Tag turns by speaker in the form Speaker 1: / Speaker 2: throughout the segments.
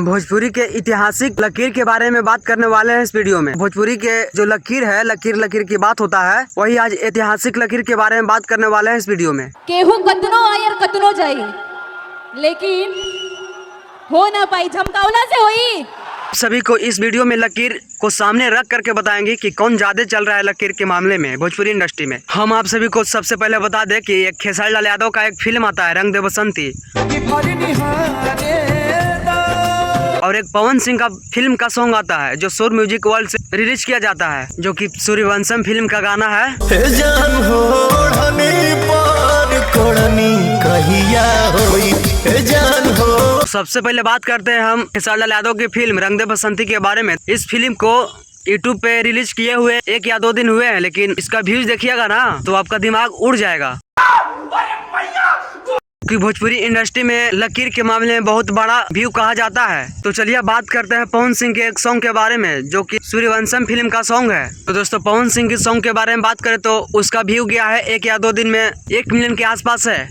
Speaker 1: भोजपुरी के ऐतिहासिक लकीर के बारे में बात करने वाले हैं इस वीडियो में। भोजपुरी के जो लकीर है, लकीर की बात होता है, वही आज ऐतिहासिक लकीर के बारे में बात करने वाले हैं इस वीडियो में।
Speaker 2: केहू कतनो आई और कतनो जाई, लेकिन हो ना पाई, झमकावला से होई।
Speaker 1: सभी को इस वीडियो में लकीर को सामने रख करके बताएंगे कि कौन ज्यादा चल रहा है लकीर के मामले में भोजपुरी इंडस्ट्री में। हम आप सभी को सबसे पहले बता दें कि एक खेसारी लाल यादव का एक फिल्म आता है रंग दे बसंती, और एक पवन सिंह का फिल्म का सॉन्ग आता है जो सुर म्यूजिक वर्ल्ड से रिलीज किया जाता है, जो कि सूर्यवंशम फिल्म का गाना है। सबसे पहले बात करते हैं हम खेसारी लाल यादव की फिल्म रंग दे बसंती के बारे में। इस फिल्म को यूट्यूब पे रिलीज किए हुए 1 या 2 दिन हुए हैं, लेकिन इसका व्यूज देखिएगा ना तो आपका दिमाग उड़ जाएगा, कि भोजपुरी इंडस्ट्री में लकीर के मामले में बहुत बड़ा व्यू कहा जाता है। तो चलिए बात करते हैं पवन सिंह के एक सॉन्ग के बारे में, जो कि सूर्यवंशम फिल्म का सॉन्ग है। तो दोस्तों, पवन सिंह के सॉन्ग के बारे में बात करें तो उसका व्यू गया है 1 या 2 दिन में 1 मिलियन के आसपास है।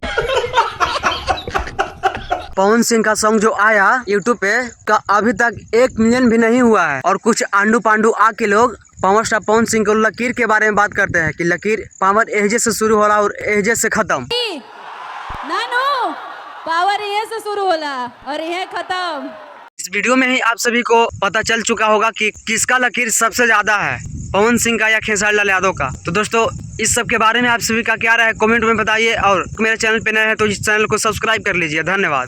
Speaker 1: पवन सिंह का सॉन्ग जो आया यूट्यूब पे का अभी तक 1 मिलियन भी नहीं हुआ है, और कुछ आंडू पांडू आके लोग पावर स्टार पवन सिंह को लकीर के बारे में बात करते हैं कि लकीर पावर एजे से शुरू हो रहा और एजे से खत्म।
Speaker 2: नानो पावर ये से शुरू होला और ये खत्म।
Speaker 1: इस वीडियो में ही आप सभी को पता चल चुका होगा कि किसका लकीर सबसे ज्यादा है, पवन सिंह का या खेसारी लाल यादव का। तो दोस्तों, इस सब के बारे में आप सभी का क्या राय है कमेंट में बताइए, और मेरे चैनल पे नए हैं तो इस चैनल को सब्सक्राइब कर लीजिए। धन्यवाद।